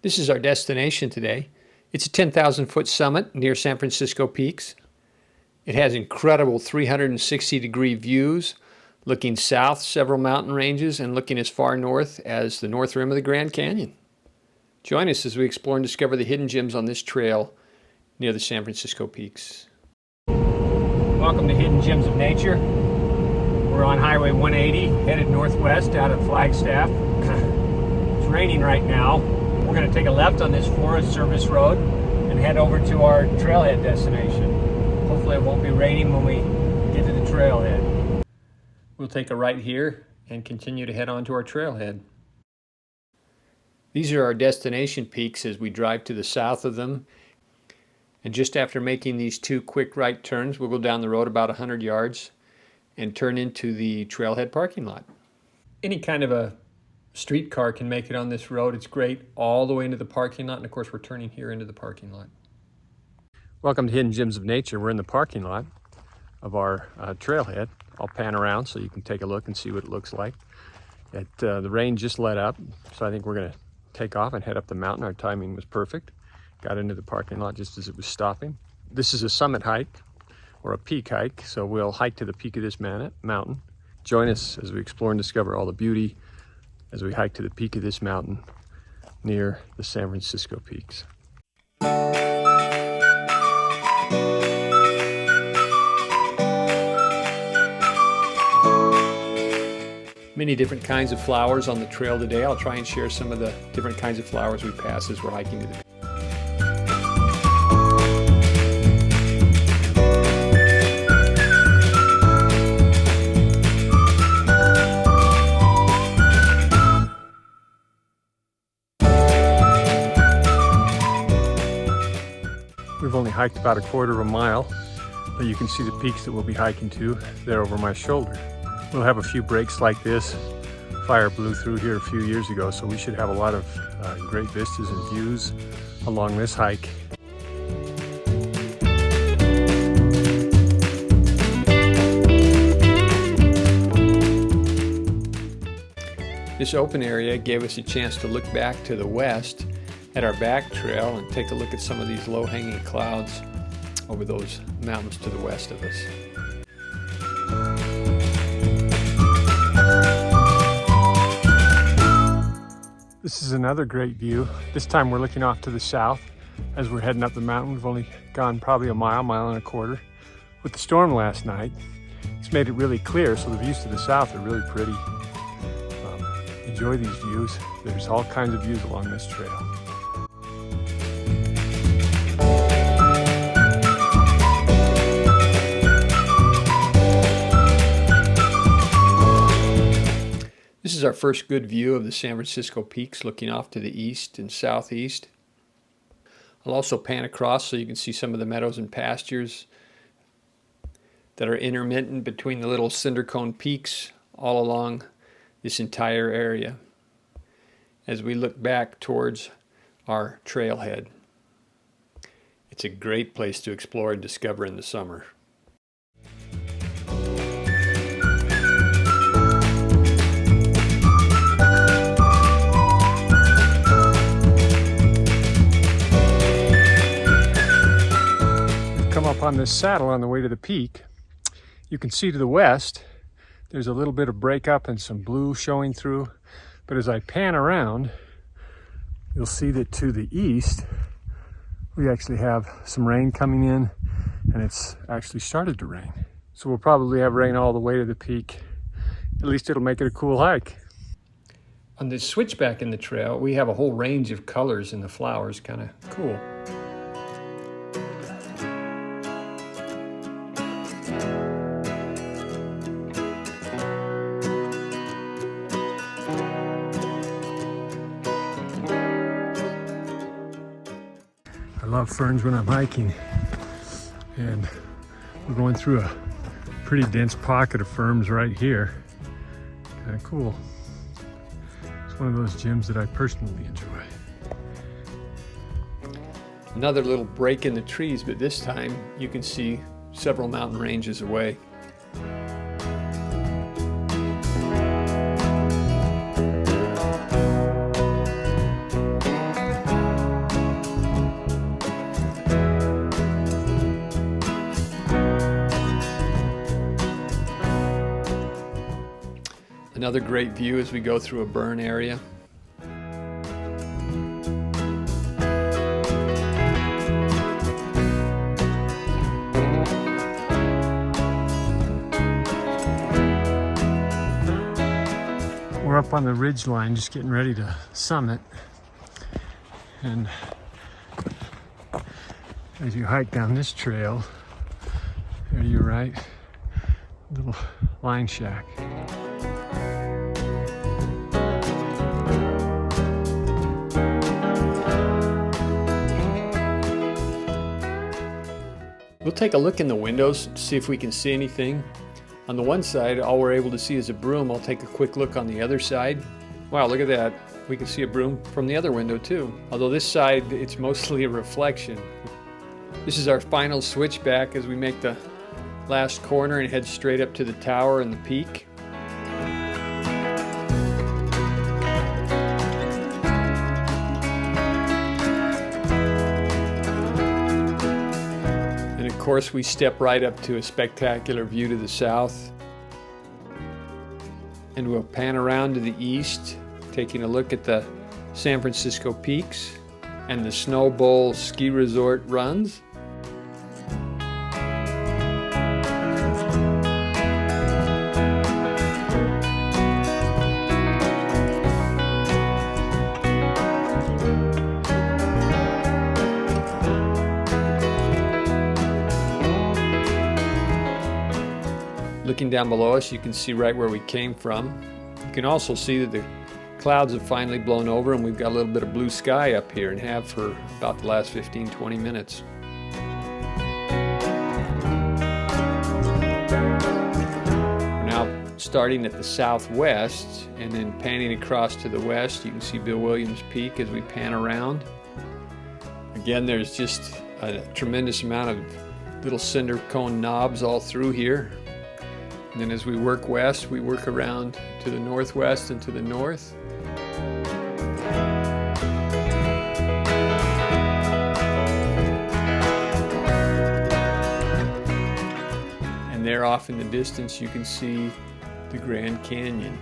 This is our destination today. It's a 10,000-foot summit near San Francisco Peaks. It has incredible 360-degree views, looking south several mountain ranges and looking as far north as the north rim of the Grand Canyon. Join us as we explore and discover the hidden gems on this trail near the San Francisco Peaks. Welcome to Hidden Gems of Nature. We're on Highway 180, headed northwest out of Flagstaff. It's raining right now. We're going to take a left on this Forest Service road and head over to our trailhead destination. Hopefully it won't be raining when we get to the trailhead. We'll take a right here and continue to head on to our trailhead. These are our destination peaks as we drive to the south of them. And just after making these two quick right turns, we'll go down the road about 100 yards and turn into the trailhead parking lot. Any kind of a streetcar can make it on this road. It's great all the way into the parking lot, and of course we're turning here into the parking lot. Welcome to Hidden Gems of Nature. We're in the parking lot of our trailhead. I'll pan around so you can take a look and see what it looks like. The rain just let up, so I think we're going to take off and head up the mountain. Our timing was perfect. Got into the parking lot just as it was stopping. This is a summit hike, or a peak hike, so we'll hike to the peak of this mountain. Join us as we explore and discover all the beauty as we hike to the peak of this mountain near the San Francisco Peaks. Many different kinds of flowers on the trail today. I'll try and share some of the different kinds of flowers we pass as we're hiking to the peak. We've only hiked about a quarter of a mile, but you can see the peaks that we'll be hiking to there over my shoulder. We'll have a few breaks like this. Fire blew through here a few years ago, so we should have a lot of great vistas and views along this hike. This open area gave us a chance to look back to the west at our back trail and take a look at some of these low-hanging clouds over those mountains to the west of us. This is another great view. This time we're looking off to the south as we're heading up the mountain. We've only gone probably a mile and a quarter. With the storm last night, it's made it really clear, so the views to the south are really pretty. Enjoy these views. There's all kinds of views along this trail. This is our first good view of the San Francisco Peaks, looking off to the east and southeast. I'll also pan across so you can see some of the meadows and pastures that are intermittent between the little cinder cone peaks all along this entire area as we look back towards our trailhead. It's a great place to explore and discover in the summer. Come up on this saddle on the way to the peak. You can see to the west there's a little bit of breakup and some blue showing through, but as I pan around you'll see that to the east we actually have some rain coming in, and it's actually started to rain, so we'll probably have rain all the way to the peak. At least it'll make it a cool hike. On this switchback in the trail we have a whole range of colors in the flowers, kind of cool. I love ferns when I'm hiking, and we're going through a pretty dense pocket of ferns right here. Kind of cool. It's one of those gems that I personally enjoy. Another little break in the trees, but this time you can see several mountain ranges away. Another great view as we go through a burn area. We're up on the ridge line, just getting ready to summit. And as you hike down this trail, there to your right, little line shack. We'll take a look in the windows to see if we can see anything. On the one side, all we're able to see is a broom. I'll take a quick look on the other side. Wow, look at that. We can see a broom from the other window too. Although this side, it's mostly a reflection. This is our final switchback as we make the last corner and head straight up to the tower and the peak. And of course, we step right up to a spectacular view to the south. And we'll pan around to the east, taking a look at the San Francisco peaks and the Snow Bowl ski resort runs. Looking down below us, you can see right where we came from. You can also see that the clouds have finally blown over and we've got a little bit of blue sky up here and have for about the last 15-20 minutes. We're now starting at the southwest and then panning across to the west. You can see Bill Williams Peak as we pan around. Again, there's just a tremendous amount of little cinder cone knobs all through here. And then as we work west, we work around to the northwest and to the north. And there off in the distance, you can see the Grand Canyon.